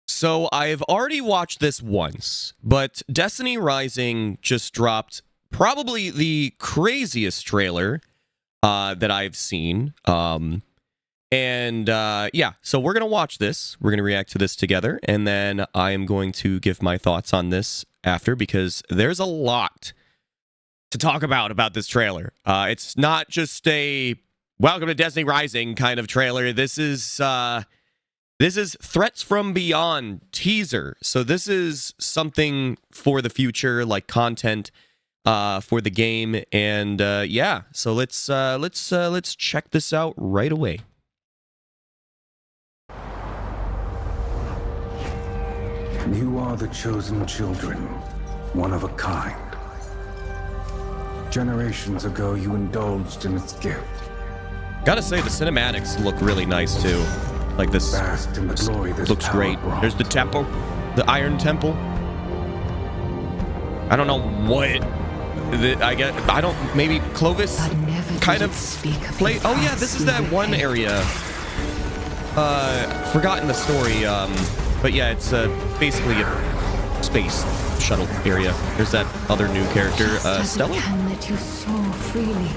So I've already watched this once, but Destiny Rising just dropped probably the craziest trailer that I've seen. Yeah, so we're going to watch this. We're going to react to this together, and then I am going to give my thoughts on this after, because there's a lot to talk about this trailer. It's not just a welcome to Destiny Rising kind of trailer. This is Threats from Beyond teaser. So this is something for the future, like content for the game. And yeah, so let's check this out right away. You are the chosen children, one of a kind. Generations ago, you indulged in its gift. Gotta say, the cinematics look really nice too. Like this Basked in the glory this looks power great. brought. There's the temple, the Iron Temple. I don't know what I don't. Maybe Clovis kind of play. Oh yeah, this is that one area. Forgotten the story. But yeah, it's basically a space shuttle area. There's that other new character, Stella. Can let you soar freely.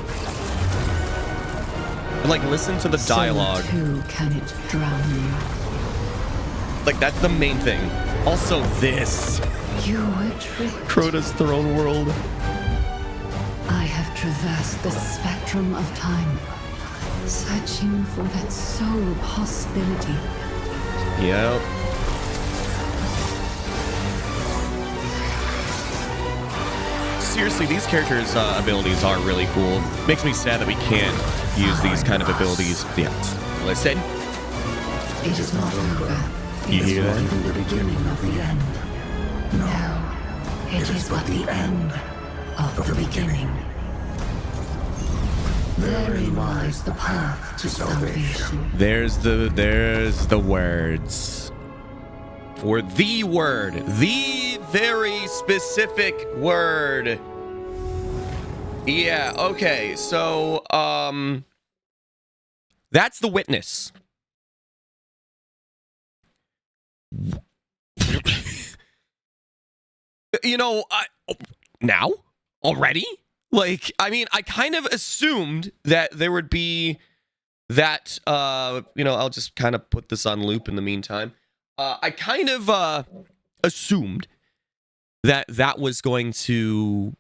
And, like, listen to the dialogue. So too can it drown you. Like, that's the main thing. Also, this You were tricked. Crota's Throne World. I have traversed the spectrum of time, searching for that sole possibility. Yep. Seriously, these characters' abilities are really cool. Makes me sad that we can't use these kind of abilities yet. Listen. It is not over. You hear that? Even the beginning of the end. No, it is but the end of the beginning. Therein lies the path to salvation. There's the words. For the word. The very specific word. Yeah, okay. So, that's the witness. You know, now? Already? Like, I mean, I kind of assumed that there would be that, I'll just kind of put this on loop in the meantime. I kind of assumed that was going to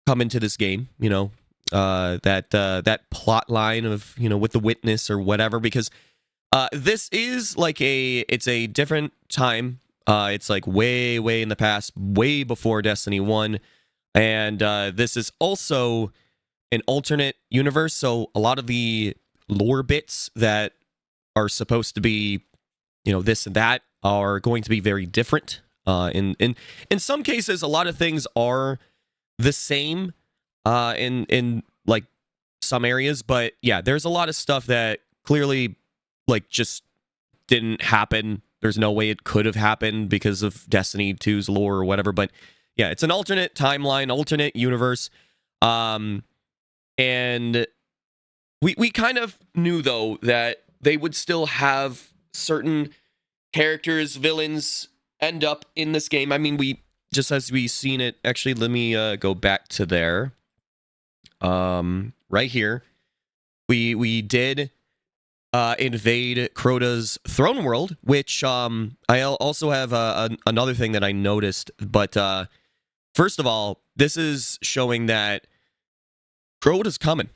come into this game, that plot line of, with the witness or whatever, because this is like it's a different time. It's like way, way in the past, way before Destiny 1. And this is also an alternate universe. So a lot of the lore bits that are supposed to be, this and that are going to be very different. In some cases, a lot of things are the same in like some areas. But yeah, there's a lot of stuff that clearly like just didn't happen. There's no way it could have happened because of Destiny 2's lore or whatever. But yeah, it's an alternate timeline, alternate universe. And we kind of knew, though, that they would still have certain characters, villains end up in this game. I mean, just as we seen it, actually, let me go back to there. Right here. We did invade Crota's Throne World, which I also have another thing that I noticed. But first of all, this is showing that Crota's coming.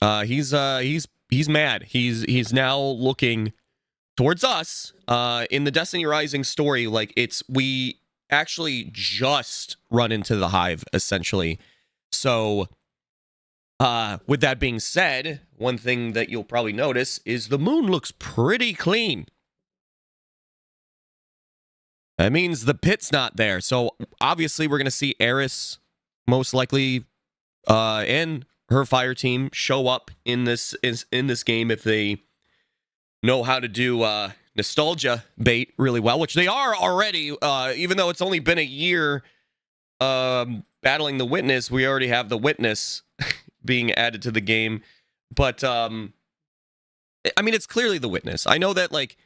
He's mad. He's now looking towards us. In the Destiny Rising story, like we actually just run into the Hive, essentially. So with that being said, one thing that you'll probably notice is the moon looks pretty clean. That means the pit's not there. So obviously we're going to see Eris most likely and her fire team show up in this game if they know how to do nostalgia bait really well, which they are already. Even though it's only been a year battling the Witness, we already have the Witness being added to the game. But I mean, it's clearly the Witness. I know that, like,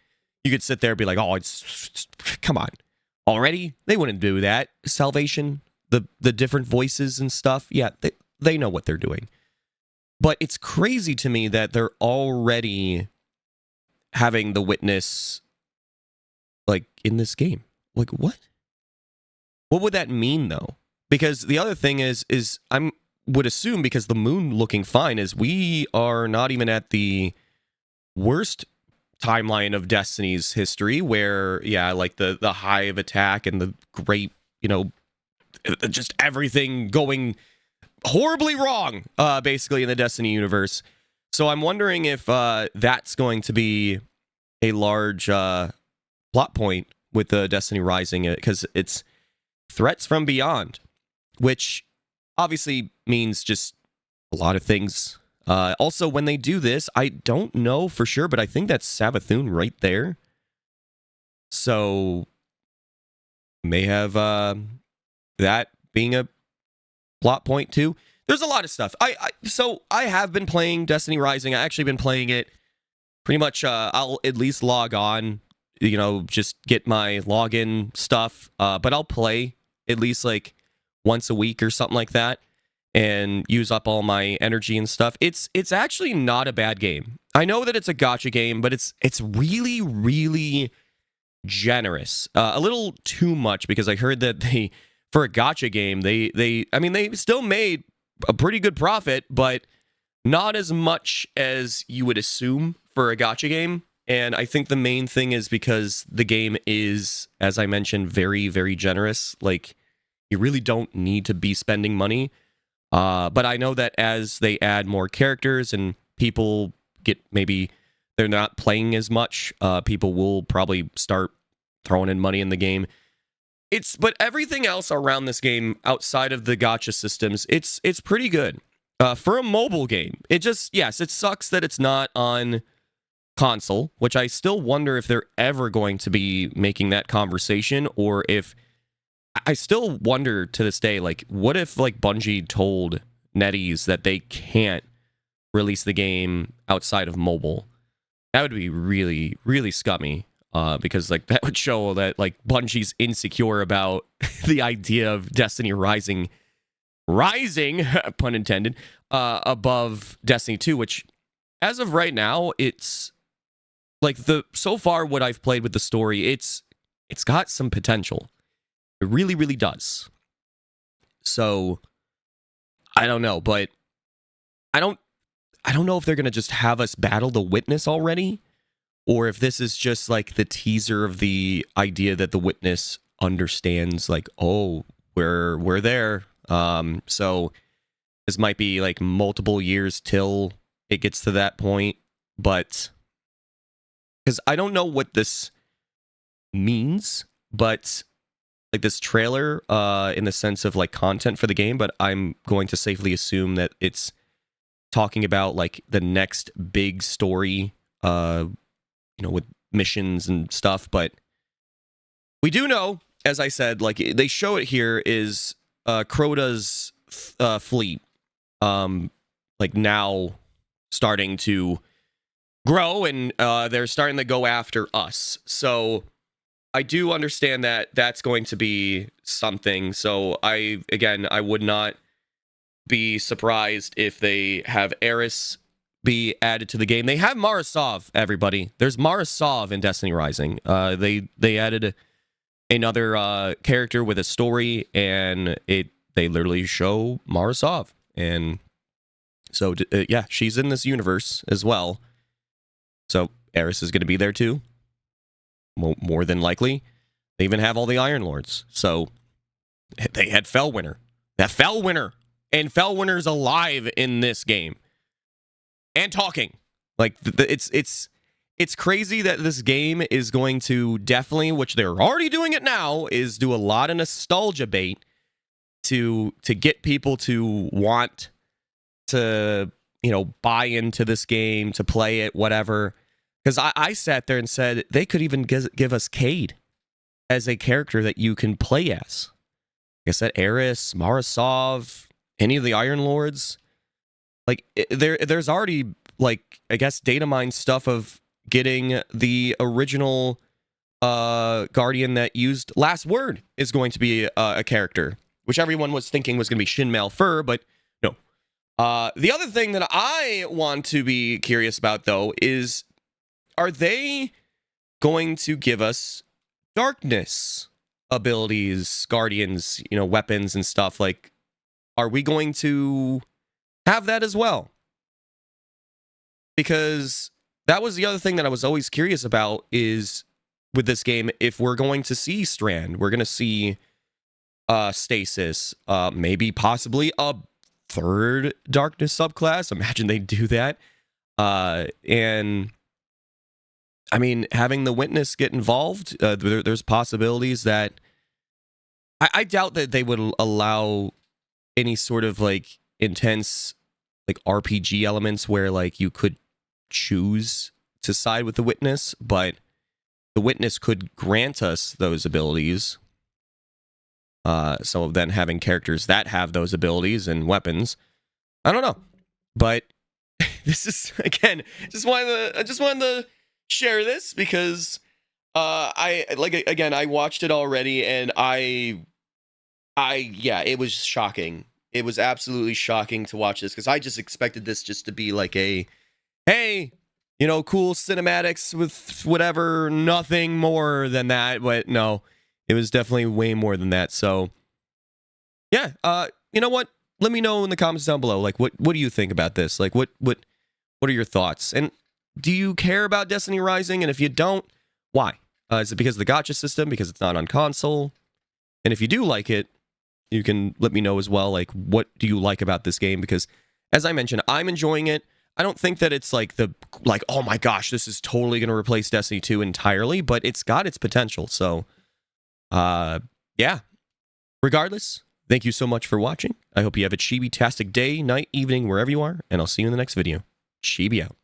you could sit there and be like, oh, it's come on. Already? They wouldn't do that. Salvation, the different voices and stuff. Yeah, they know what they're doing. But it's crazy to me that they're already having the Witness like in this game. Like what? What would that mean though? Because the other thing is would assume, because the moon looking fine, is we are not even at the worst timeline of Destiny's history where, yeah, like the hive attack and the great, just everything going horribly wrong, basically, in the Destiny universe. So I'm wondering if that's going to be a large plot point with the Destiny Rising, because it's threats from beyond, which obviously means just a lot of things. Also, when they do this, I don't know for sure, but I think that's Savathun right there. So may have that being a plot point too. There's a lot of stuff. So I have been playing Destiny Rising. I actually been playing it pretty much. I'll at least log on, just get my login stuff. But I'll play at least like once a week or something like that, and use up all my energy and stuff. It's actually not a bad game. I know that it's a gacha game, but it's really, really generous. A little too much, because I heard that for a gacha game, they still made a pretty good profit, but not as much as you would assume for a gacha game. And I think the main thing is because the game is, as I mentioned, very, very generous. Like, you really don't need to be spending money. But I know that as they add more characters and people get, maybe they're not playing as much, people will probably start throwing in money in the game. But everything else around this game, outside of the gacha systems, it's pretty good. For a mobile game, it sucks that it's not on console, which I still wonder if they're ever going to be making that conversation, or if I still wonder to this day, like, what if like Bungie told NetEase that they can't release the game outside of mobile? That would be really, really scummy, because like that would show that like Bungie's insecure about the idea of Destiny rising, pun intended, above Destiny 2, which as of right now, it's like so far what I've played with the story, it's got some potential. It really, really does. So I don't know, but I don't know if they're gonna just have us battle the Witness already, or if this is just like the teaser of the idea that the Witness understands, like, oh, we're there. So this might be like multiple years till it gets to that point, but because I don't know what this means, but like this trailer, in the sense of like content for the game, but I'm going to safely assume that it's talking about like the next big story, with missions and stuff. But we do know, as I said, like they show it here, is Crota's fleet, like now starting to grow, and they're starting to go after us. So I do understand that that's going to be something. So I would not be surprised if they have Eris be added to the game. They have Mara Sov, everybody. There's Mara Sov in Destiny Rising. They added another character with a story, and they literally show Mara Sov. And so, yeah, she's in this universe as well. So Eris is going to be there too. More than likely. They even have all the Iron Lords. So they had Fellwinter. That Fellwinter. And Fellwinter's alive in this game. And talking. Like, it's crazy that this game is going to definitely, which they're already doing it now, is do a lot of nostalgia bait to get people to want to, buy into this game, to play it, whatever. Because I sat there and said they could even give us Cade as a character that you can play as. Like I said, Eris, Mara Sov, any of the Iron Lords. Like, there's already, like, I guess, data mine stuff of getting the original Guardian that used Last Word is going to be a character, which everyone was thinking was going to be Shin Malphur, but no. The other thing that I want to be curious about, though, is are they going to give us darkness abilities, guardians, weapons and stuff? Like, are we going to have that as well? Because that was the other thing that I was always curious about is with this game, if we're going to see Strand, we're going to see Stasis, maybe possibly a third darkness subclass. Imagine they do that. And I mean, having the Witness get involved, there's possibilities that I doubt that they would allow any sort of like intense like RPG elements where like you could choose to side with the Witness, but the Witness could grant us those abilities. So then having characters that have those abilities and weapons, I don't know. But this is, again, I just wanted to share this because I watched it already and yeah, it was shocking. It was absolutely shocking to watch this because I just expected this just to be like a, hey, cool cinematics with whatever, nothing more than that. But no, it was definitely way more than that. So, yeah, you know what? Let me know in the comments down below. Like, what do you think about this? Like, what are your thoughts? And do you care about Destiny Rising? And if you don't, why? Is it because of the gacha system? Because it's not on console? And if you do like it, you can let me know as well. Like, what do you like about this game? Because, as I mentioned, I'm enjoying it. I don't think that it's like oh my gosh, this is totally going to replace Destiny 2 entirely, but it's got its potential. So, yeah. Regardless, thank you so much for watching. I hope you have a chibi-tastic day, night, evening, wherever you are, and I'll see you in the next video. Chibi out.